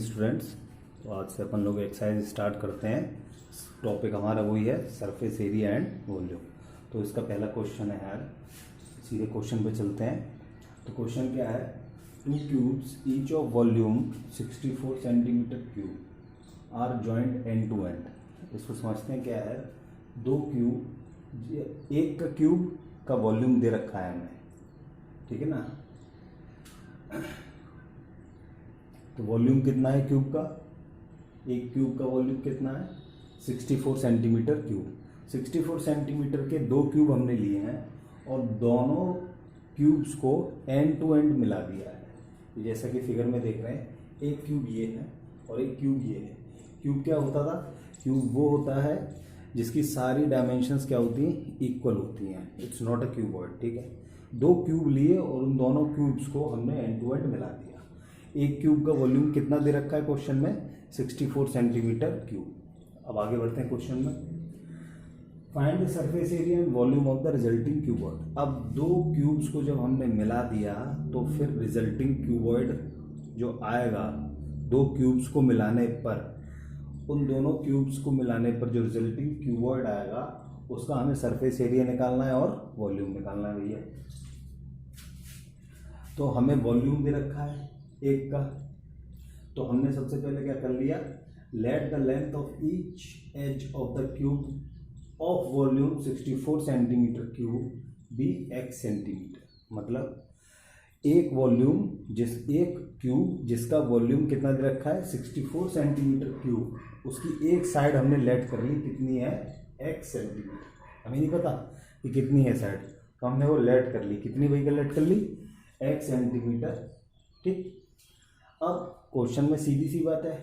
Students. तो आज से अपन लोग एक्सरसाइज स्टार्ट करते हैं। टॉपिक हमारा वही है सरफेस एरिया एंड वॉल्यूम। तो इसका पहला क्वेश्चन है यार, सीधे क्वेश्चन पे चलते हैं। तो क्वेश्चन क्या है, two cubes each of volume 64 centimetre cube are joint end to end. इसको समझते हैं क्या है, दो क्यूब, एक का क्यूब का वॉल्यूम दे रखा है हमें, ठीक है ना। तो वॉल्यूम कितना है क्यूब का, एक क्यूब का वॉल्यूम कितना है 64 सेंटीमीटर क्यूब। 64 सेंटीमीटर के दो क्यूब हमने लिए हैं और दोनों क्यूब्स को एंड टू एंड मिला दिया है। जैसा कि फिगर में देख रहे हैं, एक क्यूब ये है और एक क्यूब ये है। क्यूब क्या होता था, क्यूब वो होता है जिसकी सारी डायमेंशंस क्या होती हैं, इक्वल होती हैं। इट्स नॉट अ क्यूबॉइड, ठीक है। दो क्यूब लिए और उन दोनों क्यूब्स को हमने एंड टू एंड मिला दिया। एक क्यूब का वॉल्यूम कितना दे रखा है क्वेश्चन में, 64 सेंटीमीटर क्यूब। अब आगे बढ़ते हैं क्वेश्चन में। Find the surface area and volume of the resulting cuboid. अब दो क्यूब्स को जब हमने मिला दिया तो फिर रिजल्टिंग क्यूबॉइड जो आएगा, दो क्यूब्स को मिलाने पर, उन दोनों क्यूब्स को मिलाने पर जो रिजल्टिंग क्यूबॉइड आएगा उसका हमें सरफेस एरिया निकालना है और वॉल्यूम निकालना है भैया। तो हमें वॉल्यूम दे रखा है एक का, तो हमने सबसे पहले क्या कर लिया, let the length of each edge of the cube of volume 64 centimetre cube be x centimetre. मतलब एक वॉल्यूम एक क्यूब जिसका वॉल्यूम कितना दे रखा है 64 सेंटीमीटर क्यूब, उसकी एक साइड हमने लेट कर ली, कितनी है एक्स सेंटीमीटर। हमें नहीं पता कि कितनी है साइड, तो हमने वो लेट कर ली, कितनी वही का लेट कर ली, एक्स सेंटीमीटर, ठीक। अब क्वेश्चन में सीधी सी बात है,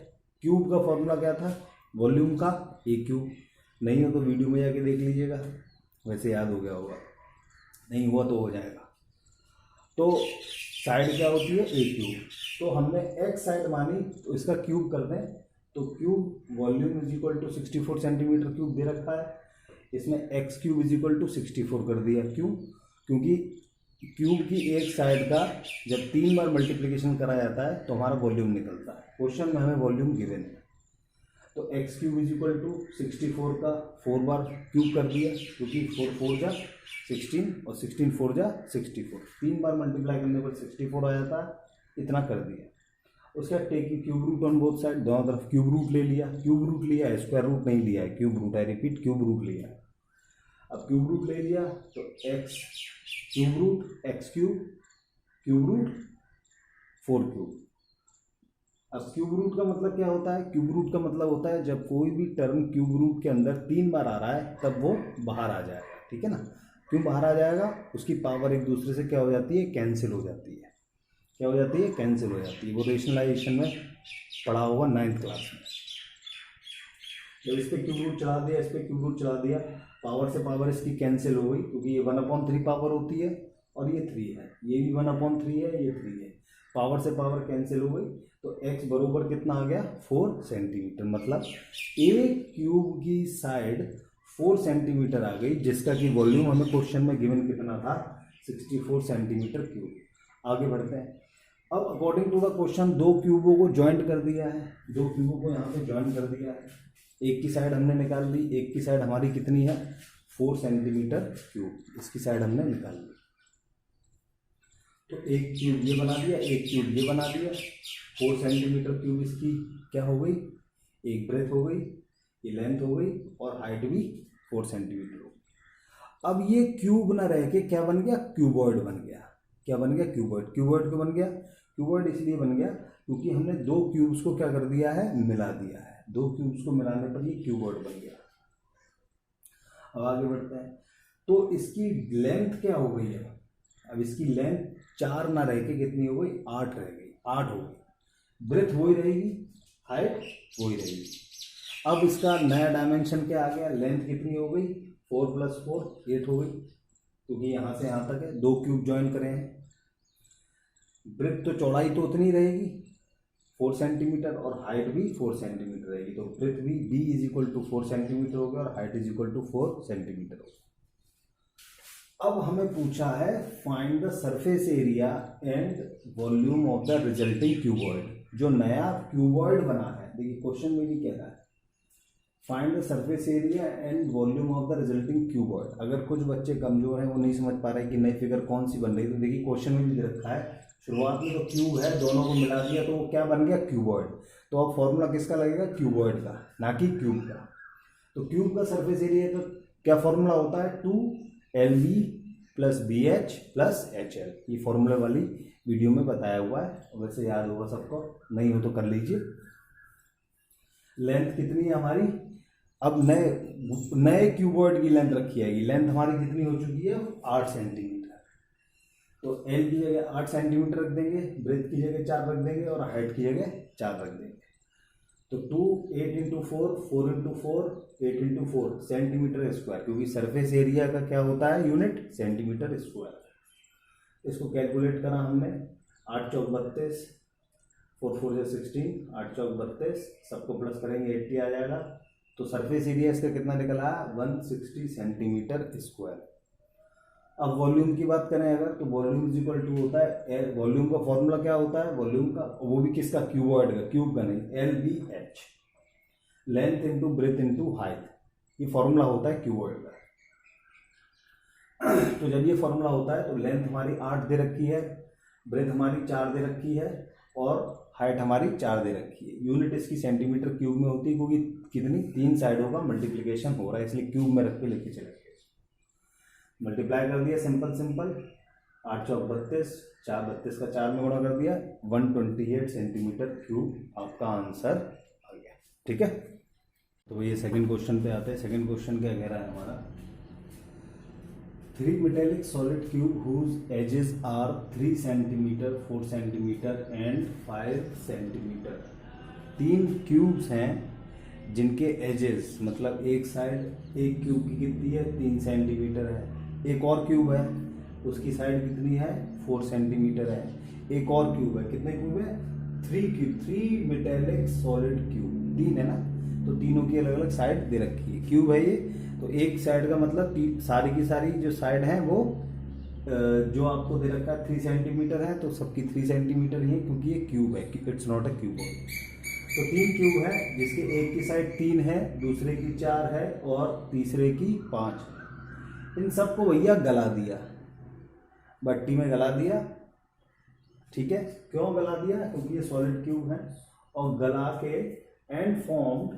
क्यूब का फॉर्मूला क्या था, वॉल्यूम का ए क्यूब। नहीं हो तो वीडियो में जाके देख लीजिएगा, वैसे याद हो गया होगा, नहीं हुआ तो हो जाएगा। तो साइड क्या होती है ए क्यूब, तो हमने एक्स साइड मानी तो इसका क्यूब कर दें, तो cube volume is equal to 64 centimetre cube दे रखा है, इसमें x cube is equal to 64 कर दिया। क्यों, क्योंकि क्यूब की एक साइड का जब 3 बार मल्टीप्लिकेशन करा जाता है तो हमारा वॉल्यूम निकलता है। क्वेश्चन में हमें वॉल्यूम गिवन है, तो x cube is equal to 64 का 4 बार क्यूब कर दिया, क्योंकि 4 4 जा 16 और 16 4 जा 64, 3 बार मल्टीप्लाई करने पर 64 आ जाता है, इतना कर दिया। उसके बाद taking cube root on both side, दोनों तरफ क्यूब रूट ले लिया। क्यूब रूट लिया है, स्क्वायर रूट नहीं लिया है, क्यूब रूट है, रिपीट क्यूब रूट लिया है। अब क्यूब रूट ले लिया तो x cube root x cube root 4 cube. अब क्यूब रूट का मतलब क्या होता है, क्यूब रूट का मतलब होता है जब कोई भी टर्म क्यूब रूट के अंदर 3 बार आ रहा है तब वो बाहर आ जाएगा, ठीक है ना। क्यों बाहर आ जाएगा, उसकी पावर एक दूसरे से क्या हो जाती है, कैंसिल हो जाती है। क्या हो जाती है, कैंसिल हो जाती है। वो रेशनलाइजेशन में पढ़ा होगा 9th क्लास में। जब इस पर क्यूब रूट चला दिया, इस पर क्यूब रूट चला दिया, पावर से पावर इसकी कैंसिल हो गई, क्योंकि ये 1/3 पावर होती है और ये 3 है, ये भी 1/3 है, ये 3 है, पावर से पावर कैंसिल हो गई। तो x बरोबर कितना आ गया 4 सेंटीमीटर। मतलब एक क्यूब की साइड 4 सेंटीमीटर आ गई, जिसका कि वॉल्यूम हमें क्वेश्चन में गिवन कितना था 64 सेंटीमीटर क्यूब। आगे बढ़ते हैं। अब अकॉर्डिंग टू द क्वेश्चन दो क्यूबों को ज्वाइंट कर दिया है, दो क्यूबों को यहाँ पे ज्वाइंट कर दिया है। एक की साइड हमने निकाल ली, एक की साइड हमारी कितनी है 4 सेंटीमीटर क्यूब, इसकी साइड हमने निकाल ली। तो एक क्यूब ये बना दिया, एक क्यूब ये बना दिया, 4 सेंटीमीटर क्यूब इसकी क्या हो गई, एक ब्रेथ हो गई, ये लेंथ हो गई और हाइट भी 4 सेंटीमीटर हो गई। अब ये क्यूब ना रह के क्या बन गया, क्यूबॉइड बन गया। क्या बन गया, क्यूबॉइड। क्यूबॉइड क्यों बन गया, क्यूबॉइड इसलिए बन गया क्योंकि हमने दो क्यूब्स को क्या कर दिया है, मिला दिया है। दो क्यूब्स को मिलाने पर ये क्यूबॉइड बन गया। अब आगे बढ़ते हैं। तो इसकी लेंथ क्या हो गई है, अब इसकी लेंथ 4 ना रह के कितनी हो गई, 8 रह गई, 8 हो गई। ब्रेथ वही रहेगी, हाइट वही रहेगी। अब इसका नया डायमेंशन क्या आ गया, लेंथ कितनी हो गई 4 + 4 8 हो गई, क्योंकि यहाँ से यहाँ तक है, दो क्यूब ज्वाइन करे हैं। ब्रेथ तो चौड़ाई तो उतनी रहेगी 4 सेंटीमीटर और हाइट भी 4 सेंटीमीटर रहेगी, तो ब्रेथ भी b is equal to 4 centimetre हो गया और height is equal to 4 centimetre हो गया। अब हमें पूछा है find the surface area and volume of the resulting cuboid. जो नया क्यूबॉइड बना है, देखिए क्वेश्चन में भी कह रहा है find the surface area and volume of the resulting cuboid. अगर कुछ बच्चे कमजोर हैं, वो नहीं समझ पा रहे कि नई फिगर कौन सी बन रही है, तो देखिए क्वेश्चन में भी दे रखा है शुरुआत में तो क्यूब है, दोनों को मिला दिया तो वो क्या बन गया, क्यूबॉइड। तो अब फॉर्मूला किसका लगेगा, क्यूबॉइड का, ना कि क्यूब का। तो क्यूब का सरफेस एरिया का क्या फॉर्मूला होता है, 2LB + BH + HL। ये फॉर्मूले वाली वीडियो में बताया हुआ है, वैसे याद होगा सबको, नहीं हो तो कर लीजिए। लेंथ कितनी है हमारी, अब नए क्यूबॉइड की लेंथ रखी जाएगी। लेंथ हमारी कितनी हो चुकी है, 8 सेंटीमीटर। तो एल की जगह 8 सेंटीमीटर रख देंगे, ब्रेथ की जगह 4 रख देंगे और हाइट की जगह 4 रख देंगे। तो 2 8 × 4 4 × 4 8 × 4 सेंटीमीटर स्क्वायर, क्योंकि सरफेस एरिया का क्या होता है यूनिट, सेंटीमीटर स्क्वायर। इसको कैलकुलेट करा हमने, 8 चौक 32, 4 4 16, 8 चौक 32, सबको प्लस करेंगे 80 आ जाएगा। तो सरफेस एरिया इसका कितना निकला, 160 सेंटीमीटर स्क्वायर। अब वॉल्यूम की बात करें अगर, तो वॉल्यूम = होता है, वॉल्यूम का फॉर्मूला क्या होता है, वॉल्यूम का, वो भी किसका, क्यूबॉइड का, क्यूब का नहीं, LBH, लेंथ × ब्रेथ × हाइट। ये फॉर्मूला होता है क्यूबॉइड का। तो जब ये फॉर्मूला होता है तो लेंथ हमारी 8 दे रखी है, ब्रेथ हमारी 4 दे रखी है और हाइट हमारी 4 दे रखी है। यूनिट इसकी सेंटीमीटर क्यूब में होती है, क्योंकि कितनी, 3 साइडों का मल्टीप्लिकेशन हो रहा है, इसलिए क्यूब में रख के लेके चलेंगे। मल्टीप्लाई कर दिया, सिंपल 8 चौक 32, 4 32 का 4 में गुणा कर दिया, 128 सेंटीमीटर क्यूब आपका आंसर आ गया। ठीक है, तो ये सेकंड क्वेश्चन पे आते हैं। सेकंड क्वेश्चन क्या कह रहा है हमारा, 3 metallic solid cube whose edges are 3 centimetre 4 centimetre and 5 centimetre. 3 cubes हैं जिनके एजेस, मतलब एक साइड, एक क्यूब की कितनी है, 3 सेंटीमीटर है, एक और क्यूब है उसकी साइड कितनी है, 4 सेंटीमीटर है, एक और क्यूब है, कितने क्यूब है, 3 मेटेलिक सॉलिड क्यूब, 3 है ना, तो तीनों की अलग अलग साइड दे रखी है, क्यूब है ये। तो एक साइड का मतलब सारी की सारी जो साइड है वो जो आपको दे रखा है 3 सेंटीमीटर है, तो सबकी 3 सेंटीमीटर ही है, क्योंकि ये क्यूब है, इट्स नॉट अ क्यूब। तो 3 क्यूब है जिसके एक की साइड 3 है, दूसरे की 4 है और तीसरे की 5 है। इन सबको भैया गला दिया, भट्टी में गला दिया। ठीक है, क्यों गला दिया, क्योंकि ये सॉलिड क्यूब है, और गला के end formed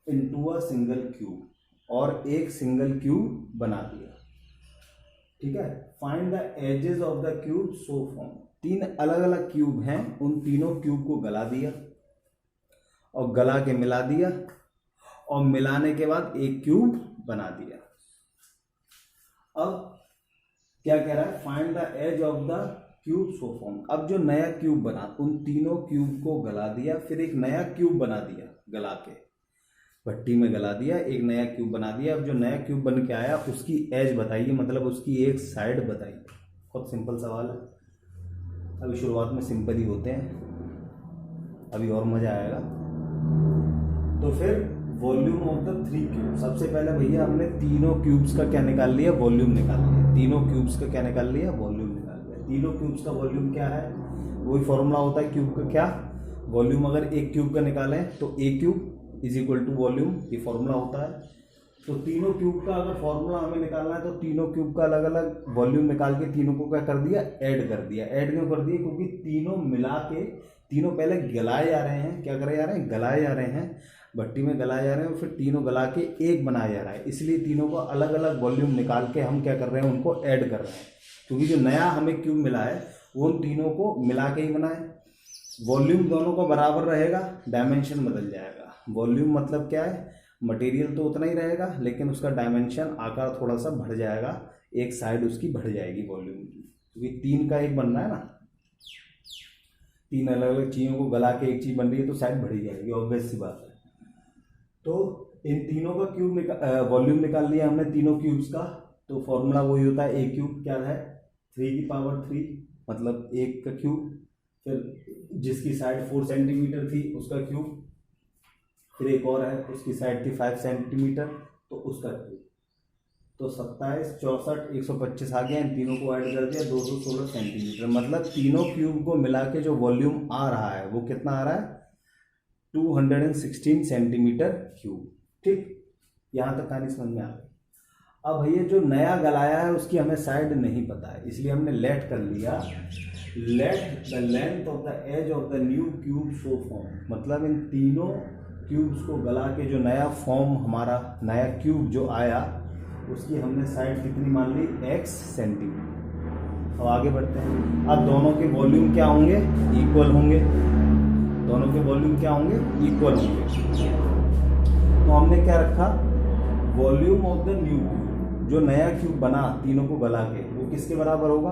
into a single cube, और एक सिंगल क्यूब बना दिया। ठीक है, find the edges of the cube so form. 3 अलग अलग क्यूब हैं, उन तीनों क्यूब को गला दिया और गला के मिला दिया, और मिलाने के बाद एक क्यूब बना दिया। अब क्या कह रहा है, find the edge of the cube so form. अब जो नया क्यूब बना, उन तीनों क्यूब को गला दिया, फिर एक नया क्यूब बना दिया, गला के भट्टी में गला दिया, एक नया क्यूब बना दिया। अब जो नया क्यूब बन के आया उसकी एज बताइए, मतलब उसकी एक साइड बताइए। बहुत सिंपल सवाल है, अभी शुरुआत में सिंपल ही होते हैं, अभी और मजा आएगा। तो फिर वॉल्यूम ऑफ द 3 क्यूब, सबसे पहले भैया हमने तीनों क्यूब्स का क्या निकाल लिया, वॉल्यूम निकाल लिया। तीनों क्यूब्स का क्या निकाल लिया, वॉल्यूम निकाल लिया। तीनों क्यूब्स का वॉल्यूम क्या है, वही फॉर्मूला होता है क्यूब का, क्या वॉल्यूम। अगर एक क्यूब का निकालें तो ए क्यूब = वॉल्यूम, ये फॉर्मूला होता है। तो तीनों क्यूब का अगर फॉर्मूला हमें निकालना है तो तीनों क्यूब का अलग अलग वॉल्यूम निकाल के तीनों को क्या कर दिया, ऐड कर दिया। ऐड क्यों कर दिया, क्योंकि तीनों मिला के, तीनों पहले गलाए जा रहे हैं, क्या करे जा रहे हैं, गलाए जा रहे हैं, भट्टी में गलाए जा रहे हैं, और फिर तीनों गला के एक बनाया जा रहा है। इसलिए तीनों को अलग अलग वॉल्यूम निकाल के हम क्या कर रहे हैं, उनको ऐड कर रहे हैं, क्योंकि जो नया हमें क्यूब मिला है वो उन तीनों को मिला के ही बना है। वॉल्यूम दोनों का बराबर रहेगा, डायमेंशन बदल जाएगा। वॉल्यूम मतलब क्या है, मटेरियल तो उतना ही रहेगा, लेकिन उसका डायमेंशन, आकार थोड़ा सा बढ़ जाएगा, एक साइड उसकी बढ़ जाएगी वॉल्यूम की, क्योंकि 3 का एक बन रहा है ना, 3 अलग अलग चीज़ों को गला के एक चीज़ बन रही है, तो साइड बढ़ी जाएगी, ऑब्वियस सी बात है। तो इन तीनों का क्यूब वॉल्यूम निकाल लिया हमने, तीनों क्यूब्स का। तो फॉर्मूला वही होता है, ए क्यूब क्या है, 3⁻3, मतलब 1 का क्यूब, फिर जिसकी साइड 4 सेंटीमीटर थी उसका क्यूब, फिर एक और है उसकी साइड थी 5 सेंटीमीटर, तो उसका क्यूब। तो 27, 64, 125 आ गया, इन तीनों को ऐड कर दिया 216 सेंटीमीटर। मतलब तीनों क्यूब को मिला के जो वॉल्यूम आ रहा है वो कितना आ रहा है, 216 सेंटीमीटर क्यूब। ठीक, यहाँ तक कहानी समझ में आ गई। अब भैया जो नया गलाया है उसकी हमें साइड नहीं पता है, इसलिए हमने लेट कर लिया, let the length of the edge of the new cube so form. मतलब इन तीनों क्यूब्स को गला के जो नया फॉर्म, हमारा नया क्यूब जो आया, उसकी हमने साइड कितनी मान ली, x सेंटीमीटर। अब आगे बढ़ते हैं। अब दोनों के वॉल्यूम क्या होंगे, इक्वल होंगे। दोनों के वॉल्यूम क्या होंगे, इक्वल होंगे। तो हमने क्या रखा, volume of the new cube, जो नया क्यूब बना तीनों को गला के, वो किसके बराबर होगा,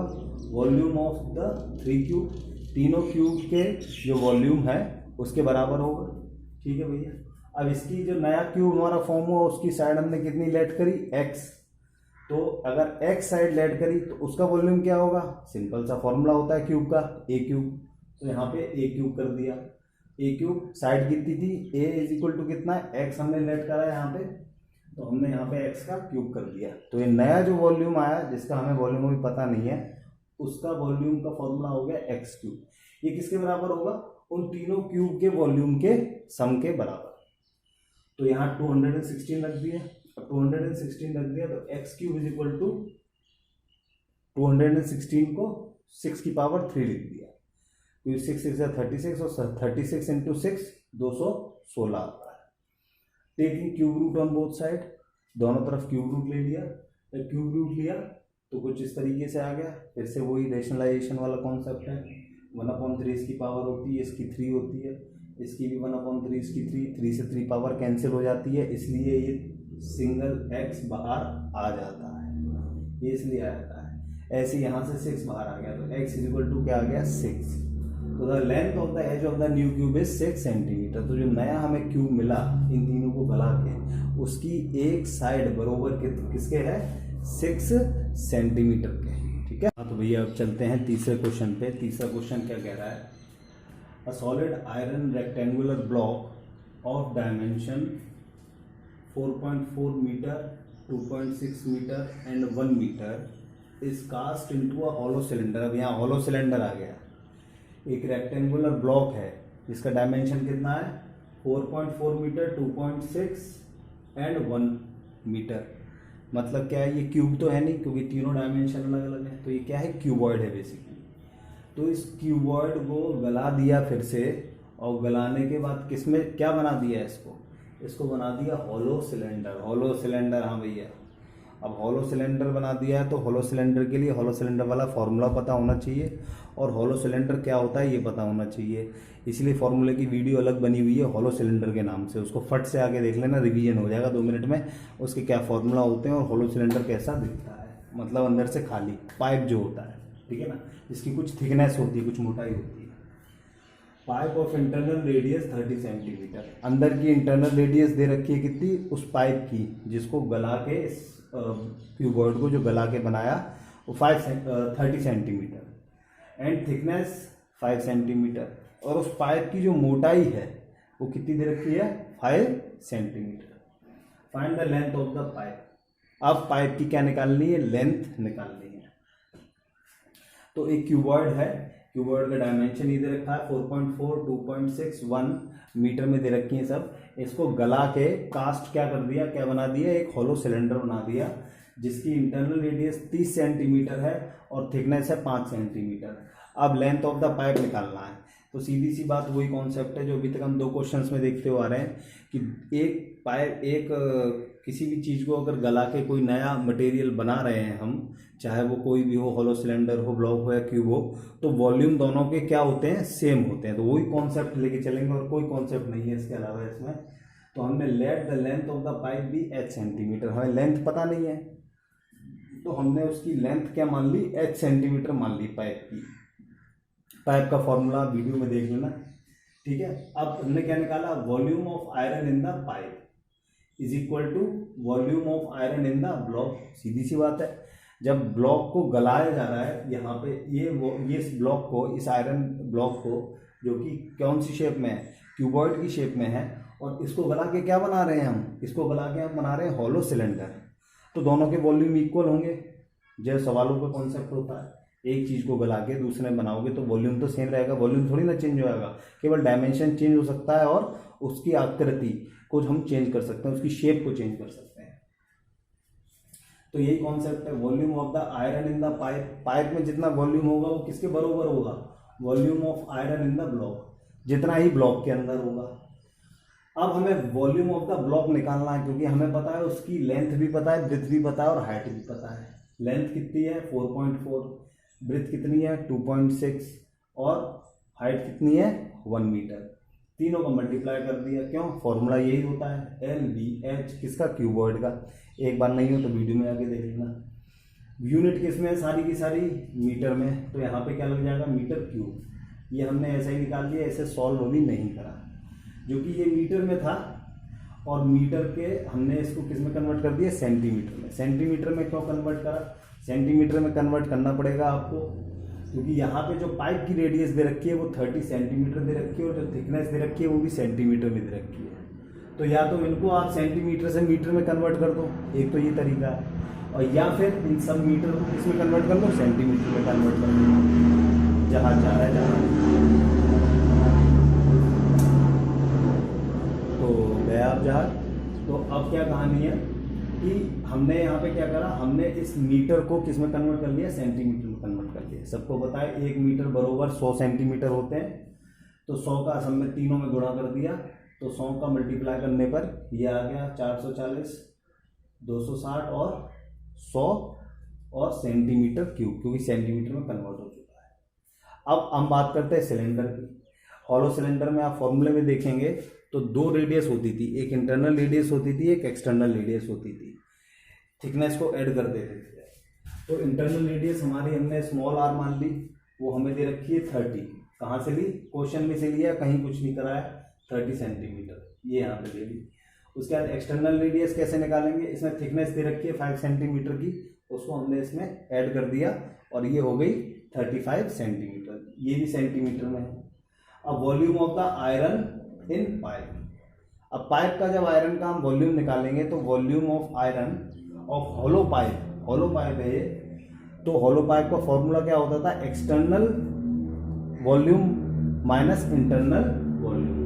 वॉल्यूम ऑफ द 3 क्यूब, तीनों क्यूब के जो वॉल्यूम है उसके बराबर होगा। ठीक है भैया। अब इसकी जो नया क्यूब हमारा फॉर्म हुआ उसकी साइड हमने कितनी लेट करी, x। तो अगर x साइड लेट करी तो उसका वॉल्यूम क्या होगा, सिंपल सा फॉर्मूला होता है क्यूब का, a क्यूब। तो यहाँ पे a क्यूब कर दिया, a क्यूब साइड कितनी थी, a इज इक्वल टू कितना है, x हमने लेट करा है यहाँ पे, तो हमने यहाँ पे x का क्यूब कर दिया। तो ये नया जो वॉल्यूम आया, जिसका हमें वॉल्यूम अभी पता नहीं है, उसका वॉल्यूम का फॉर्मूला हो गया x क्यूब। ये किसके बराबर होगा, उन तीनों क्यूब के वॉल्यूम के सम के बराबर। तो यहाँ 216 रख दिया। अब 216 रख दिया तो x cube is equal to 216 को 6 की पावर 3 लिख दिया, क्योंकि 6 6 36 और 36 इंटू 6 216 आता है। Taking cube root on both side, दोनों तरफ क्यूब रूट ले लिया। जब क्यूब रूट लिया तो कुछ इस तरीके से आ गया। फिर से वही रेशनलाइजेशन वाला कॉन्सेप्ट है, 1/3 इसकी पावर होती है, इसकी 3 होती है, इसकी भी 1/3 इसकी 3 से 3 पावर कैंसिल हो जाती है, इसलिए ये सिंगल x बाहर आ जाता है, ये इसलिए आ जाता है। ऐसे यहाँ से 6 बाहर आ गया, तो x इज इक्वल टू क्या आ गया, 6। तो the length of the edge of the new cube is 6 centimetre. तो जो नया हमें क्यूब मिला इन तीनों को गला के, उसकी एक साइड बरोबर किसके है, 6 सेंटीमीटर के। ठीक है। हाँ, तो भैया अब चलते हैं तीसरे क्वेश्चन पे। तीसरा क्वेश्चन क्या कह रहा है, A solid iron rectangular block of dimension 4.4 meter, 2.6 meter and 1 meter is cast into a hollow cylinder। अब यहाँ hollow cylinder आ गया। एक रेक्टेंगुलर ब्लॉक है जिसका डायमेंशन कितना है, 4.4 मीटर, 2.6 एंड 1 मीटर। मतलब क्या है, ये क्यूब तो है नहीं क्योंकि तीनों डायमेंशन अलग अलग है, तो ये क्या है, क्यूबॉइड है बेसिकली। तो इस क्यूबॉइड को गला दिया फिर से, और गलाने के बाद किसमें क्या बना दिया है, इसको बना दिया हॉलो सिलेंडर। हॉलो सिलेंडर, हाँ भैया। अब हॉलो सिलेंडर बना दिया है तो हॉलो सिलेंडर के लिए हॉलो सिलेंडर वाला फॉर्मूला पता होना चाहिए, और हॉलो सिलेंडर क्या होता है ये पता होना चाहिए। इसलिए फॉर्मूले की वीडियो अलग बनी हुई है हॉलो सिलेंडर के नाम से, उसको फट से आके देख लेना, रिवीजन हो जाएगा 2 मिनट में, उसके क्या फॉर्मूला होते हैं और हॉलो सिलेंडर कैसा दिखता है। मतलब अंदर से खाली पाइप जो होता है, ठीक है ना, जिसकी कुछ थिकनेस होती है, कुछ मोटाई होती है। Pipe of internal radius 30 centimetre, अंदर की इंटरनल रेडियस दे रखी है कितनी, उस पाइप की जिसको गला के, इस क्यूबॉइड को जो गला के बनाया वो 30 सेंटीमीटर एंड थिकनेस 5 सेंटीमीटर, और उस पाइप की जो मोटाई है वो कितनी दे रखी है, 5 centimetre. Find the length of the pipe. अब पाइप की क्या निकालनी है, लेंथ निकालनी है। तो एक क्यूबॉइड है, क्यूबॉइड का डायमेंशन ये दे रखा है 4.4, 2.6, 1 मीटर में दे रखी है सब। इसको गला के कास्ट क्या कर दिया, क्या बना दिया, एक हॉलो सिलेंडर बना दिया जिसकी इंटरनल रेडियस 30 सेंटीमीटर है और थिकनेस है 5 सेंटीमीटर। अब लेंथ ऑफ द पाइप निकालना है। तो सीधी सी बात वही कॉन्सेप्ट है जो अभी तक हम 2 क्वेश्चंस में देखते हुए आ रहे हैं कि एक पाइप, एक किसी भी चीज़ को अगर गला के कोई नया मटेरियल बना रहे हैं हम, चाहे वो कोई भी हो, हॉलो सिलेंडर हो, ब्लॉक हो या क्यूब हो, तो वॉल्यूम दोनों के क्या होते हैं, सेम होते हैं। तो वही कॉन्सेप्ट लेके चलेंगे और कोई कॉन्सेप्ट नहीं है इसके अलावा इसमें। तो हमने late the length of the pipe भी h सेंटीमीटर, हमें लेंथ पता नहीं है तो हमने उसकी लेंथ क्या मान ली, h सेंटीमीटर मान ली पाइप की। पाइप का फॉर्मूला वीडियो में देख लेना, ठीक है। अब हमने क्या निकाला, volume of iron in the pipe is equal to volume of iron in the block. सीधी सी बात है, जब ब्लॉक को गलाया जा रहा है, यहाँ पे ये इस ब्लॉक को, इस आयरन ब्लॉक को, जो कि कौन सी शेप में है, क्यूबॉइड की शेप में है, और इसको गला के क्या बना रहे हैं हम, इसको गला के हम बना रहे हैं हॉलो सिलेंडर। तो दोनों के वॉल्यूम इक्वल होंगे। जो सवालों का कॉन्सेप्ट होता है, एक चीज़ को गला के दूसरे में बनाओगे तो वॉल्यूम तो सेम रहेगा, वॉल्यूम थोड़ी ना चेंज होगा, केवल डायमेंशन चेंज हो सकता है और उसकी आकृति को हम चेंज कर सकते हैं, उसकी शेप को चेंज कर सकते हैं। तो यही कॉन्सेप्ट है, volume of the iron in the pipe. Pipe में जितना वॉल्यूम होगा वो किसके बराबर होगा, volume of iron in the block, जितना ही ब्लॉक के अंदर होगा। अब हमें वॉल्यूम ऑफ द ब्लॉक निकालना है, क्योंकि हमें पता है उसकी लेंथ भी पता है, ब्रेथ भी पता है और हाइट भी पता है। लेंथ कितनी है 4.4, ब्रेथ कितनी है 2.6 और हाइट कितनी है 1 मीटर। तीनों का मल्टीप्लाई कर दिया, क्यों, फॉर्मूला यही होता है LVH, किसका, क्यूबॉइड का। एक बार नहीं हो तो वीडियो में आके देख लेना। यूनिट किस में है, सारी की सारी मीटर में, तो यहाँ पे क्या लग जाएगा, मीटर क्यूब। ये हमने ऐसे ही निकाल दिया, ऐसे सॉल्व भी नहीं करा, जो कि ये मीटर में था और मीटर के हमने इसको किस में कन्वर्ट कर दिया, सेंटीमीटर में। सेंटीमीटर में क्यों कन्वर्ट करा, सेंटीमीटर में कन्वर्ट करना पड़ेगा आपको, क्योंकि यहाँ पे जो पाइप की रेडियस दे रखी है वो 30 सेंटीमीटर दे रखी है और जो थिकनेस दे रखी है वो भी सेंटीमीटर में दे रखी है। तो या तो इनको आप सेंटीमीटर से मीटर में कन्वर्ट कर दो, एक तो ये तरीका है, और या फिर इन सब मीटर को किसमें कन्वर्ट कर दो, सेंटीमीटर में कन्वर्ट कर दो, जहाँ जा रहा है जहाँ। तो गया आप जहाँ। तो अब क्या कहानी है कि हमने यहाँ पे क्या करा, हमने इस मीटर को किस में कन्वर्ट कर लिया, सेंटीमीटर में कन्वर्ट कर लिया। सबको बताए 1 मीटर बरोबर 100 सेंटीमीटर होते हैं, तो 100 का सब में तीनों में गुणा कर दिया, तो 100 का मल्टीप्लाई करने पर ये आ गया 440, 260 और 100 और सेंटीमीटर क्यूब, क्योंकि सेंटीमीटर में कन्वर्ट हो चुका है। अब हम बात करते हैं सिलेंडर की। हॉलो सिलेंडर में आप फॉर्मूले में देखेंगे तो 2 रेडियस होती थी, एक इंटरनल रेडियस होती थी, एक एक्सटर्नल रेडियस होती थी। थिकनेस को ऐड कर देते थे। तो इंटरनल रेडियस हमारी हमने स्मॉल आर मान ली, वो हमें दे रखी है 30। कहाँ से ली, क्वेश्चन में से लिया, कहीं कुछ नहीं कराया, 30 सेंटीमीटर ये यहाँ पे दे ली। उसके बाद एक्सटर्नल रेडियस कैसे निकालेंगे, इसमें थिकनेस दे रखी है 5 सेंटीमीटर की, उसको हमने इसमें ऐड कर दिया और ये हो गई 35 सेंटीमीटर, ये भी सेंटीमीटर में है। अब volume of the iron in pipe. अब पाइप का जब आयरन का हम वॉल्यूम निकालेंगे तो volume of iron of hollow pipe, hollow pipe है ये, तो हॉलो पाइप का फॉर्मूला क्या होता था, external volume minus internal volume.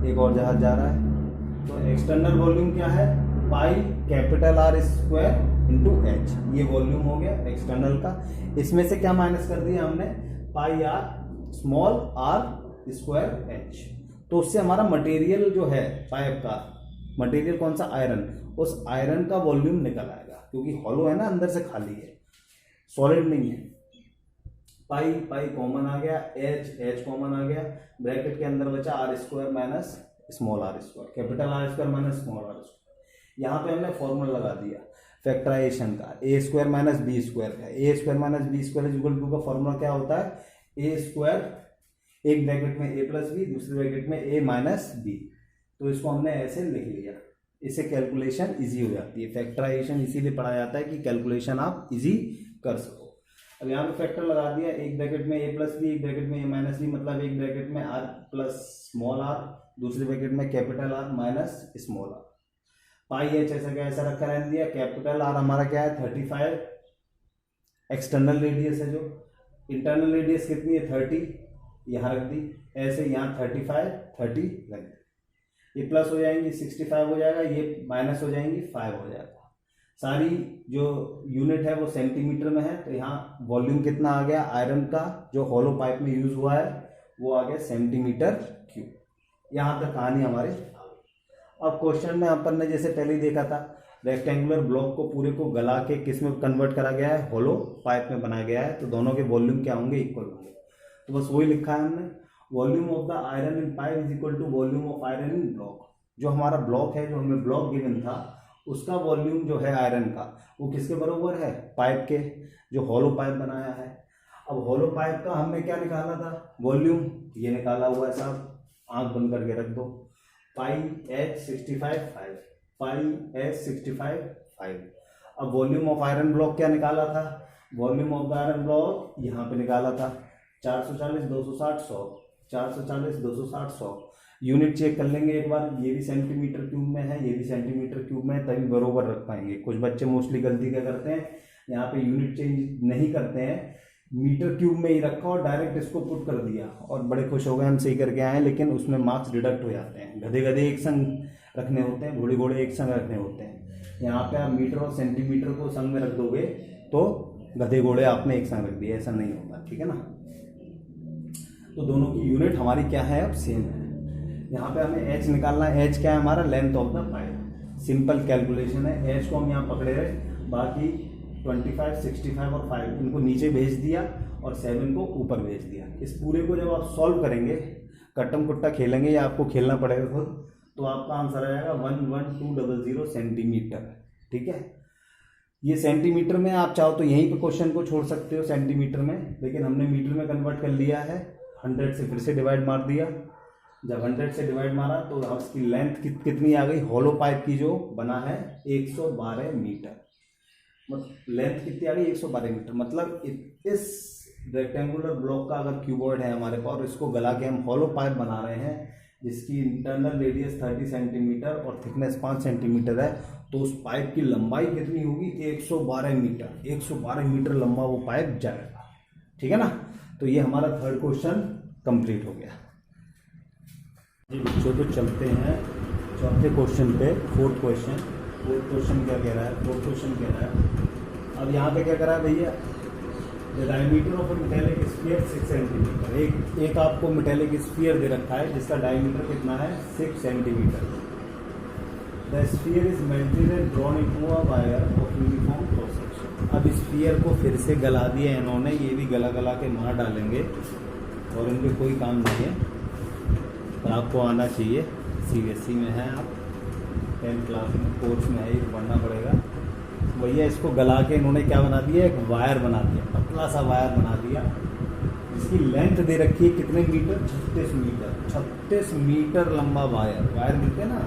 एक और जहाज जा रहा है, तो एक्सटर्नल वॉल्यूम क्या है, pi capital R square into H, ये वॉल्यूम हो गया एक्सटर्नल का। इसमें से क्या माइनस कर दिया हमने, pi R small R square H. तो उससे हमारा मटेरियल जो है पाइप का, मटेरियल कौन सा, आयरन, उस आयरन का वॉल्यूम निकल आएगा, क्योंकि हॉलो है ना, अंदर से खाली है, सॉलिड नहीं है। पाई पाई कॉमन आ गया, एच एच कॉमन आ गया, ब्रैकेट के अंदर बचा R square minus small R square, capital R square minus small R square. यहाँ पे हमने फॉर्मूला लगा दिया फैक्टराइजेशन का, A square minus B square का। A square minus B square equal to का फॉर्मूला क्या होता है, ए स्क्वायर, एक ब्रैकेट में ए प्लस बी, दूसरे ब्रैकेट में ए माइनस बी। तो इसको हमने ऐसे लिख लिया, इससे कैलकुलेशन इजी हो जाती है। फैक्टराइजेशन इसीलिए पढ़ा जाता है कि कैलकुलेशन आप इजी कर सको। अब यहाँ पे फैक्टर लगा दिया, एक ब्रैकेट में ए प्लस बी, एक ब्रैकेट में ए माइनस बी, मतलब एक ब्रैकेट में आर प्लस स्मॉल आर, दूसरे ब्रैकेट में capital R minus small R. Pi H ऐसा क्या ऐसा रखा रहने दिया, कैपिटल आर हमारा क्या है 35, एक्सटर्नल रेडियस है, जो इंटरनल रेडियस कितनी है 30, यहाँ रख दी, ऐसे यहाँ 35 30 रख दी। ये प्लस हो जाएंगी 65 हो जाएगा, ये माइनस हो जाएंगी 5 हो जाएगा। सारी जो यूनिट है वो सेंटीमीटर में है, तो यहाँ वॉल्यूम कितना आ गया आयरन का जो हॉलो पाइप में यूज हुआ है, वो आ गया सेंटीमीटर क्यूब। यहाँ तक कहानी हमारे। अब क्वेश्चन में अपन ने जैसे पहले ही देखा था, रेक्टेंगुलर ब्लॉक को पूरे को गला के किस में कन्वर्ट करा गया है, हॉलो पाइप में बनाया गया है, तो दोनों के वॉल्यूम क्या होंगे, इक्वल होंगे। तो बस वही लिखा है हमने, volume of the iron in pipe is equal to volume of iron in block. जो हमारा ब्लॉक है, जो हमें ब्लॉक गिवन था, उसका वॉल्यूम जो है आयरन का, वो किसके बराबर है, पाइप के, जो हॉलो पाइप बनाया है। अब हॉलो पाइप का हमने क्या निकाला था, वॉल्यूम, ये निकाला हुआ है साहब, आंख बंद करके रख दो, पाई एच 65 5, पाई एच 65 5। अब वॉल्यूम ऑफ आयरन ब्लॉक क्या निकाला था, volume of the iron block यहाँ पे निकाला था 440 260 100, 440 260 100। यूनिट चेक कर लेंगे एक बार, ये भी सेंटीमीटर क्यूब में है, ये भी सेंटीमीटर क्यूब में है, तभी बरोबर रख पाएंगे। कुछ बच्चे मोस्टली गलती क्या करते हैं, यहाँ पे यूनिट चेंज नहीं करते हैं, मीटर क्यूब में ही रखा और डायरेक्ट इसको पुट कर दिया और बड़े खुश हो गए हम सही करके आए, लेकिन उसमें मार्क्स डिडक्ट हो जाते हैं। गधे गधे एक संग रखने होते हैं, घोड़े घोड़े एक संग रखने होते हैं। यहाँ पे आप मीटर और सेंटीमीटर को संग में रख दोगे तो गधे घोड़े आपने एक संग रख दिए, ऐसा नहीं होगा, ठीक है ना। तो दोनों की यूनिट हमारी क्या है, अब सेम है। यहाँ पे हमें एच निकालना है। एच क्या है हमारा, length of the pipe. Simple calculation है। एच को हम यहाँ पकड़े रहे, बाकी 25, 65 और 5 इनको नीचे भेज दिया और 7 को ऊपर भेज दिया। इस पूरे को जब आप सॉल्व करेंगे, कट्टम कुट्टा खेलेंगे या आपको खेलना पड़ेगा खुद, तो आपका आंसर आएगा 11200 सेंटीमीटर, ठीक है। ये सेंटीमीटर में आप चाहो तो यहीं पे क्वेश्चन को छोड़ सकते हो सेंटीमीटर में, लेकिन हमने मीटर में कन्वर्ट कर लिया है। 100 से फिर से डिवाइड मार दिया। जब 100 से डिवाइड मारा तो उसकी लेंथ कितनी आ गई, हॉलो पाइप की जो बना है 112 मीटर। मतलब लेंथ कितनी आ गई, 112 मीटर। मतलब इस रेक्टेंगुलर ब्लॉक का अगर क्यूबॉइड है हमारे पास और इसको गला के हम हॉलो पाइप बना रहे हैं जिसकी इंटरनल रेडियस 30 सेंटीमीटर और थिकनेस 5 सेंटीमीटर है, तो उस पाइप की लंबाई कितनी होगी, 112 मीटर। 112 मीटर लंबा वो पाइप जाएगा, ठीक है ना। तो ये हमारा थर्ड क्वेश्चन कंप्लीट हो गया जी बच्चों। तो चलते हैं चौथे क्वेश्चन पे। फोर्थ क्वेश्चन क्या कह रहा है, फोर्थ क्वेश्चन कह रहा है, अब यहाँ पे क्या करा है भैया, the diameter of a metallic sphere 6 centimetre. एक आपको मेटेलिक स्फीयर दे रखा है जिसका डायमीटर कितना है, 6 centimetre. The sphere is melted and drawn into a wire of uniform cross section. अब स्फीयर को फिर से गला दिया इन्होंने, ये भी गला के मार डालेंगे और इनके कोई काम नहीं है, पर आपको आना चाहिए। CBSE में है आप, 10th क्लास में कोर्स में है, ये पढ़ना पड़ेगा भैया। इसको गला के इन्होंने क्या बना दिया, एक वायर बना दिया, पतला सा वायर बना दिया जिसकी लेंथ दे रखी है कितने मीटर, 36 मीटर। 36 मीटर लंबा वायर मिलते हैं ना,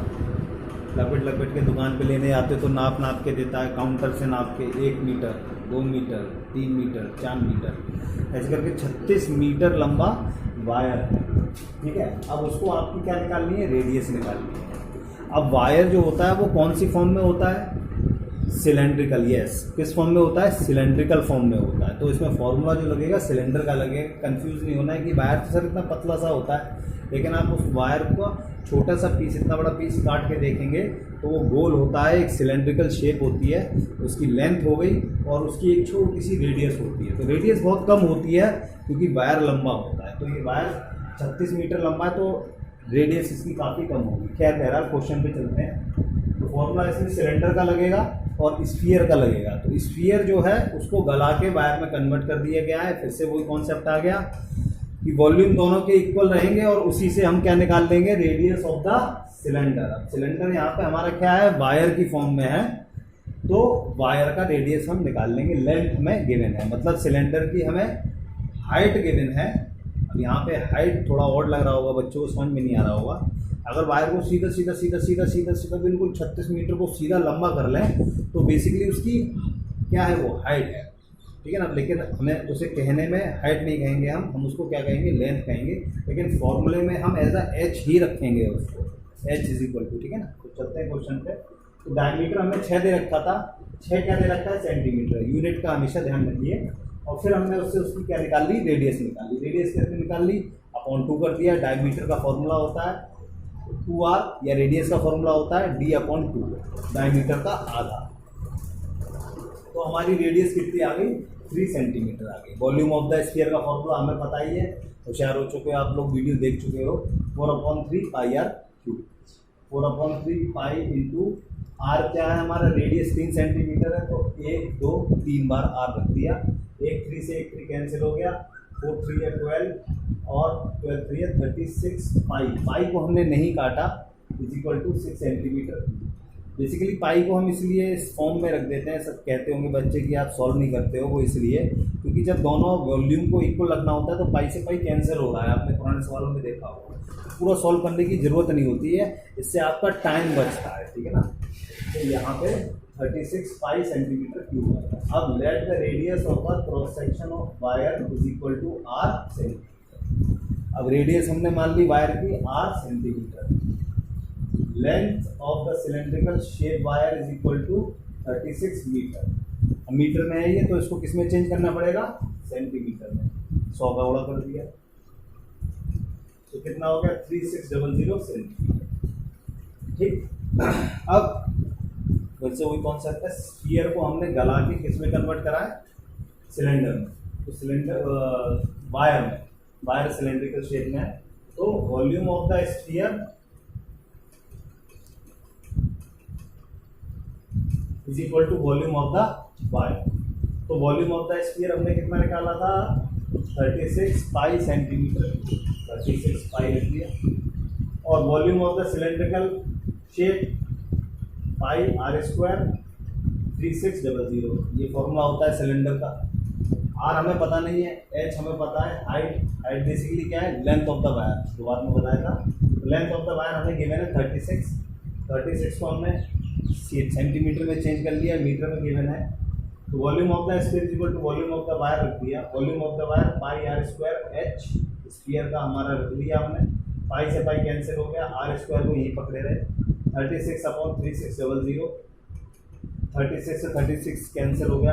लपेट के दुकान पे लेने आते तो नाप के देता है, काउंटर से नाप के 1 मीटर 2 मीटर 3 मीटर 4 मीटर ऐसे करके 36 मीटर लंबा वायर है, ठीक है। अब उसको आपकी क्या निकालनी है, रेडियस निकालनी है। अब वायर जो होता है वो कौन सी फॉर्म में होता है, सिलेंड्रिकल। यस, किस फॉर्म में होता है, सिलेंड्रिकल फॉर्म में होता है। तो इसमें फॉर्मूला जो लगेगा सिलेंडर का लगेगा। कंफ्यूज नहीं होना है कि वायर तो सर इतना पतला सा होता है, लेकिन आप उस वायर को छोटा सा पीस, इतना बड़ा पीस काट के देखेंगे तो वो गोल होता है, एक सिलेंड्रिकल शेप होती है, उसकी लेंथ हो गई और उसकी एक छोटी सी रेडियस होती है। तो रेडियस बहुत कम होती है क्योंकि वायर लंबा होता है। तो ये वायर 36 मीटर लंबा है तो रेडियस इसकी काफ़ी कम होगी। खैर बहरहाल क्वेश्चन पे चलते हैं। तो फॉर्मूला इसमें सिलेंडर का लगेगा और स्फीयर का लगेगा। तो स्फीयर जो है उसको गला के वायर में कन्वर्ट कर दिया गया है। फिर से वही कॉन्सेप्ट आ गया कि वॉल्यूम दोनों के इक्वल रहेंगे और उसी से हम क्या निकाल देंगे, रेडियस ऑफ द सिलेंडर। अब सिलेंडर यहाँ पे हमारा क्या है, वायर की फॉर्म में है, तो वायर का रेडियस हम निकाल लेंगे। लेंथ में गिवन है, मतलब सिलेंडर की हमें हाइट गिवन है। अब यहाँ पे हाइट थोड़ा और लग रहा होगा बच्चों को, समझ में नहीं आ रहा होगा। अगर वायर को सीधा बिल्कुल 36 मीटर को सीधा लंबा कर लें तो बेसिकली उसकी क्या है, वो हाइट है, ठीक है ना। लेकिन हमें उसे कहने में हाइट नहीं कहेंगे, हम उसको क्या कहेंगे, लेंथ कहेंगे। लेकिन फॉर्मूले में हम एज अ एच ही रखेंगे उसको, एच इज इक्वल टू, ठीक है ना। तो चलते हैं क्वेश्चन पे। तो डायमीटर हमें 6 दे रखा था, 6 क्या दे रखा है, सेंटीमीटर। यूनिट का हमेशा ध्यान रखिए। और फिर हमने उससे उसकी क्या निकाल ली, रेडियस निकाल ली। रेडियस कैसे निकाल ली, अपॉन 2 कर दिया। डायमीटर का फॉर्मूला होता है 2r, या रेडियस का फॉर्मूला होता है d/2, डायमीटर का आधा। तो हमारी रेडियस कितनी आ गई, 3 सेंटीमीटर आ गई। वॉल्यूम ऑफ द स्फीयर का फॉर्मूला हमें पता ही है, होशियार हो चुके हो आप लोग, वीडियो देख चुके हो। 4/3 πr3, 4/3 पाई इंटू r क्या है हमारा, रेडियस 3 सेंटीमीटर है, तो 1 2 3 बार r रख दिया। 1 3 से 1 3 कैंसिल हो गया, 4 3 या 12 और 12 3 या 36 पाई को हमने नहीं काटा, = 6 सेंटीमीटर। बेसिकली पाई को हम इसलिए इस फॉर्म में रख देते हैं, सब कहते होंगे बच्चे कि आप सॉल्व नहीं करते हो, वो इसलिए क्योंकि जब दोनों वॉल्यूम को इक्वल रखना होता है तो पाई से पाई कैंसिल हो रहा है, आपने पुराने सवालों में देखा होगा। पूरा सॉल्व करने की ज़रूरत नहीं होती है, इससे आपका टाइम बचता है, ठीक है ना। तो यहाँ पे 36 पाई सेंटीमीटर क्यूब है। अब let the radius of the cross section of wire = r centimetre. अब रेडियस हमने मान ली वायर की r centimetre, length of the cylindrical shape wire is equal to 36 metre. अब मीटर में है ये, तो इसको किस में चेंज करना पड़ेगा, सेंटीमीटर में। 100 का गुणा कर दिया तो कितना हो गया, 3600 सेंटीमीटर। ठीक, अब फिर से वही कॉन्सेप्ट है, स्फीयर को हमने गला के किस में कन्वर्ट करा है, सिलेंडर में। तो सिलेंडर वायर में, वायर सिलेंड्रिकल शेप में है, तो volume of the sphere is equal to volume of the wire. तो वॉल्यूम ऑफ द स्फीयर हमने कितना निकाला था, 36 पाई सेंटीमीटर, 36 पाई लिख दिया। और volume of the cylindrical shape pi r square 3600। ये फॉर्मूला होता है सिलेंडर का। r हमें पता नहीं है, h हमें पता है, हाइट बेसिकली क्या है, लेंथ ऑफ द वायर, जो बाद में बताया था। लेंथ ऑफ द वायर हमें गिवन है 36 को हमने सेंटीमीटर में चेंज कर लिया, मीटर में गिवन है। तो volume of the sphere equal to volume of the wire रख दिया। Volume of the wire pi r square h, sphere का हमारा रख दिया हमने। पाई से पाई कैंसिल हो गया, r स्क्वायर को यही पकड़े रहे, 36 अपॉन 3600, 36 से 36 कैंसिल हो गया,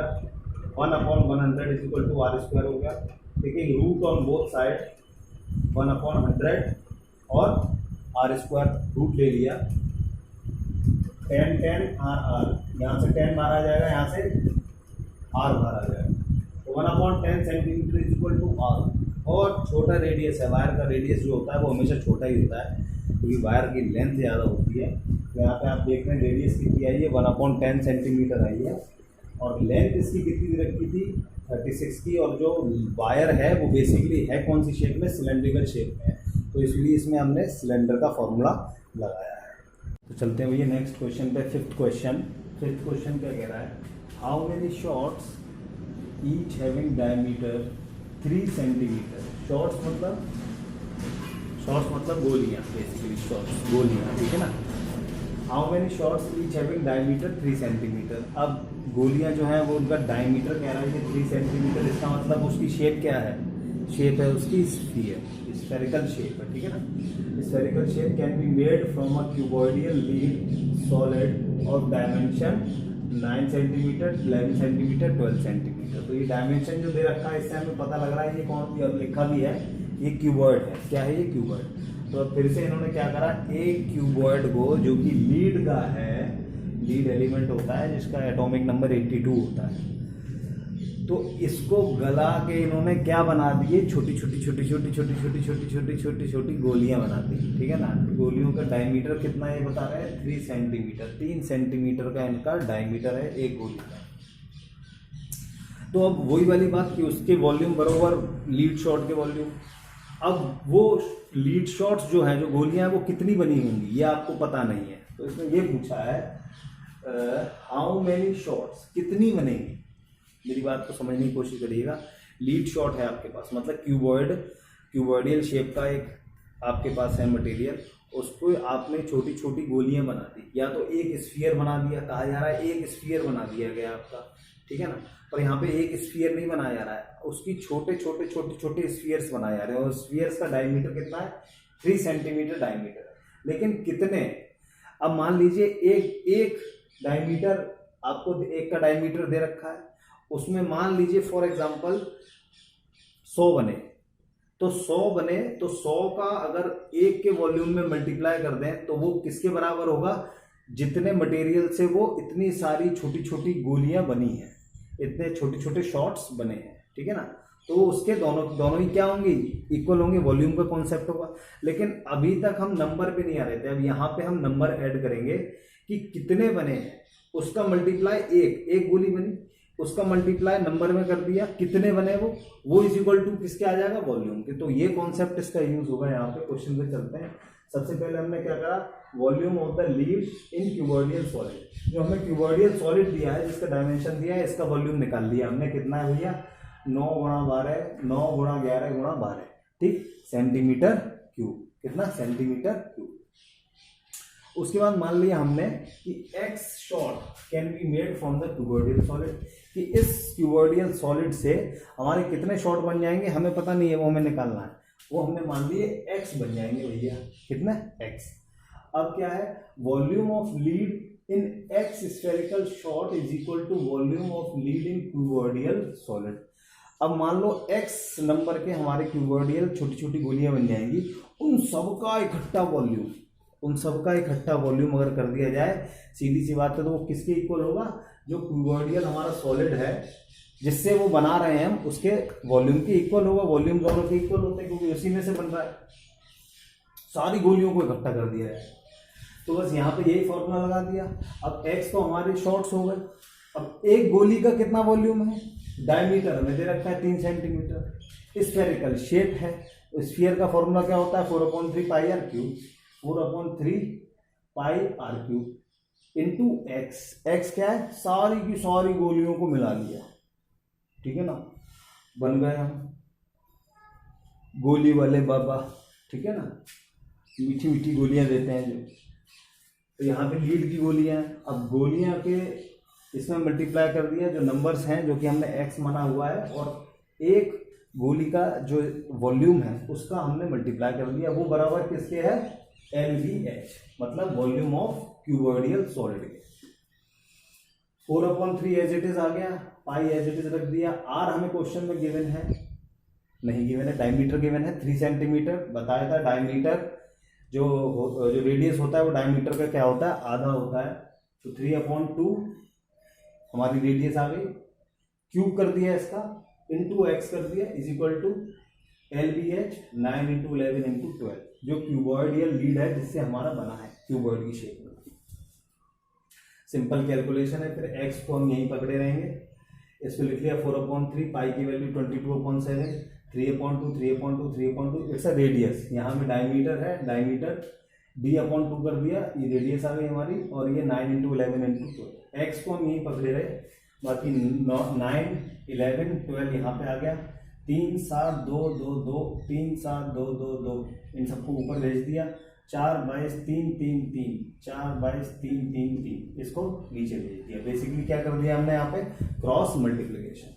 1 upon 100 is equal to r square हो गया। Taking root on both side, 1 upon 100 और r स्क्वायर रूट ले लिया। 10 r, यहाँ से 10 मारा जाएगा, यहाँ से r मारा जाएगा, तो 1 upon 10 centimetre is equal to r। और छोटा रेडियस है, वायर का रेडियस जो होता है वो हमेशा छोटा ही होता है, क्योंकि वायर की लेंथ ज़्यादा होती है। तो यहाँ पे आप देख रहे हैं रेडियस कितनी आई है, 1 अपॉन 10 सेंटीमीटर आई है, और लेंथ इसकी कितनी रखी थी, 36 की। और जो वायर है वो बेसिकली है कौन सी शेप में, सिलेंड्रिकल शेप में है, तो इसलिए इसमें हमने सिलेंडर का फॉर्मूला लगाया है। तो चलते हैं भैया नेक्स्ट क्वेश्चन पे। फिफ्थ क्वेश्चन क्या कह रहा है, how many shorts each having diameter 3 centimetre. Shorts मतलब गोलियाँ, बेसिकली शॉर्ट्स गोलियाँ, ठीक है ना। How many shorts each having diameter 3 centimetre. अब गोलियाँ जो हैं वो उनका डायमीटर कह रहा है कि 3 सेंटीमीटर, इसका मतलब उसकी शेप क्या है, शेप है उसकी स्फीयर, स्फेरिकल शेप है, ठीक है ना। Spherical shape can be made from a cuboidal lead solid of dimension 9 centimetre, 11 centimetre, 12 centimetre. तो ये डायमेंशन जो दे रखा है इससे हमें पता लग रहा है ये कौन, और लिखा भी है ये क्यूबॉइड है। क्या है ये, क्यूबॉइड। तो फिर से इन्होंने क्या करा, एक क्यूबॉइड को जो कि लीड का है, लीड एलिमेंट होता है जिसका एटॉमिक नंबर 82 होता है, तो इसको गला के इन्होंने क्या बना दिए, छोटी छोटी गोलियां बना दी, ठीक है ना। गोलियों का डायमीटर कितना ये बता रहे हैं, 3 सेंटीमीटर, 3 सेंटीमीटर का इनका डायमीटर है एक गोली का। तो अब वही वाली बात कि उसके वॉल्यूम बरोबर लीड शॉट के वॉल्यूम। अब वो लीड शॉट्स जो है, जो गोलियां हैं वो कितनी बनी होंगी ये आपको पता नहीं है, तो इसमें ये पूछा है हाउ मेनी शॉट्स, कितनी बनेगी। मेरी बात को समझने की कोशिश करिएगा। लीड शॉट है आपके पास, मतलब क्यूबॉइडियल शेप का एक आपके पास है मटेरियल, उसको आपने छोटी छोटी गोलियां बना दी, या तो एक स्फीयर बना दिया, कहा जा रहा है एक स्फीयर बना दिया गया आपका, ठीक है ना। पर यहाँ पे एक स्फीयर नहीं बनाया जा रहा है, उसकी छोटे छोटे स्फीयर्स बनाए जा रहे हैं, और स्फीयर्स का डायमीटर कितना है, 3 सेंटीमीटर डायमीटर। लेकिन कितने, अब मान लीजिए एक डायमीटर, आपको एक का डायमीटर दे रखा है, उसमें मान लीजिए फॉर एग्जांपल 100 बने, तो 100 बने तो 100 का अगर एक के वॉल्यूम में मल्टीप्लाई कर दें तो वो किसके बराबर होगा, जितने मटेरियल से वो इतनी सारी छोटी छोटी गोलियां बनी हैं, इतने छोटे छोटे शॉट्स बने हैं, ठीक है ना। तो उसके दोनों ही क्या होंगे, इक्वल होंगे, वॉल्यूम का कॉन्सेप्ट होगा। लेकिन अभी तक हम नंबर पे नहीं आ रहे थे, अब यहाँ पे हम नंबर ऐड करेंगे कि कितने बने हैं, उसका मल्टीप्लाई एक गोली बनी, उसका मल्टीप्लाई नंबर में कर दिया, कितने बने वो इज इक्वल टू किसके आ जाएगा, वॉल्यूम के। तो ये कॉन्सेप्ट इसका यूज होगा यहाँ पे। क्वेश्चन पे चलते हैं। सबसे पहले हमने क्या करा, volume of the lead in cuboidal solid. जो हमें क्यूबॉइडियल सॉलिड दिया है, जिसका डायमेंशन दिया है, इसका वॉल्यूम निकाल लिया हमने। कितना है भैया, 9 गुणा 12, 9 गुणा 11 गुणा 12, ठीक, सेंटीमीटर क्यूब। कितना, सेंटीमीटर क्यूब। उसके बाद मान लिया हमने कि x shot can be made from the cuboidal solid, कि इस क्यूबॉइडियल सॉलिड से हमारे कितने शॉट बन जाएंगे हमें पता नहीं है, वो हमें निकालना है। वो हमने मान लिए x बन जाएंगे भैया, कितना x। अब क्या है, volume of lead in x spherical shot is equal to volume of lead in cuboidal solid. अब मान लो x नंबर के हमारे क्यूबॉइडियल छोटी छोटी गोलियां बन जाएंगी, उन सबका इकट्ठा वॉल्यूम अगर कर दिया जाए, सीधी सी बात है, तो वो किसके इक्वल होगा, जो क्यूबॉइडियल हमारा सॉलिड है जिससे वो बना रहे हैं हम, उसके वॉल्यूम के इक्वल होगा। वॉल्यूम दोनों के इक्वल होते हैं क्योंकि उसी में से बन रहा है। सारी गोलियों को इकट्ठा कर दिया है, तो बस यहाँ पे यही फॉर्मूला लगा दिया। अब x तो हमारे शॉर्ट्स हो गए। अब एक गोली का कितना वॉल्यूम है, डायमीटर हमें दे रखा है 3 सेंटीमीटर, स्फेरिकल शेप है, स्फीयर का फॉर्मूला क्या होता है 4/3 pi R cube, 4/3 pi R cube into x क्या है, सारी की सारी गोलियों को मिला लिया, ठीक है ना, बन गए हम गोली वाले बाबा, ठीक है ना, मीठी मीठी गोलियां देते हैं जो। तो यहाँ पे लीड की गोलियां हैं, अब गोलियां के इसमें मल्टीप्लाई कर दिया जो नंबर्स हैं जो कि हमने x माना हुआ है, और एक गोली का जो वॉल्यूम है उसका हमने मल्टीप्लाई कर दिया, वो बराबर किसके है, LVH, मतलब वॉल्यूम ऑफ क्यूबॉइडियल सॉलिड के। 4/3 एज इट इज आ गया, पाई एज इट इज रख दिया। r हमें क्वेश्चन में गिवन है, नहीं गिवन है, डायमीटर गिवन है 3 सेंटीमीटर, बताया था डायमीटर जो रेडियस होता है वो डायमीटर का क्या होता है, आधा होता है। तो 3/2 हमारी रेडियस आ गई, क्यूब कर दिया इसका, इंटू x कर दिया, इज इक्वल टू LVH 9 × 11 × 12, जो क्यूबॉइडियल लीड है जिससे हमारा बना है क्यूबॉइड की शेप में। सिंपल कैलकुलेशन है। फिर x को हम यहीं पकड़े रहेंगे, इसको लिख लिया 4/3, पाई की वैल्यू 22/7, 3/2 इट्स अ रेडियस, यहाँ में डायमीटर है, डायमीटर d/2 कर दिया, ये रेडियस आ गई हमारी, और ये 9 × 11 × 12। x को हम यहीं पकड़े रहे, बाकी 9, 11, 12 यहाँ पे आ गया, 3, 7, 2, 2, 2, 3, 7, 2, 2, 2, इन सबको ऊपर भेज दिया, 4, 22, 3, 3, 3, 4, 22, 3, 3, 3, इसको नीचे भेज दिया। बेसिकली क्या कर दिया हमने यहाँ पे, क्रॉस मल्टीप्लिकेशन।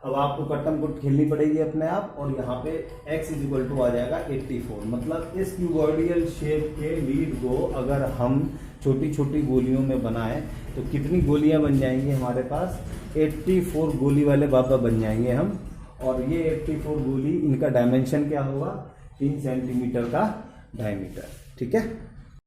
अब आपको कट्टम कुट खेलनी पड़ेगी अपने आप, और यहाँ पे x इज इक्वल टू आ जाएगा 84। मतलब इस क्यूबॉइडियल शेप के लीड को अगर हम छोटी छोटी गोलियों में बनाएं तो कितनी गोलियां बन जाएंगी हमारे पास, 84 गोली वाले बाबा बन जाएंगे हम। और ये 84 गोली, इनका डायमेंशन क्या होगा, 3 सेंटीमीटर का डायमीटर, ठीक है।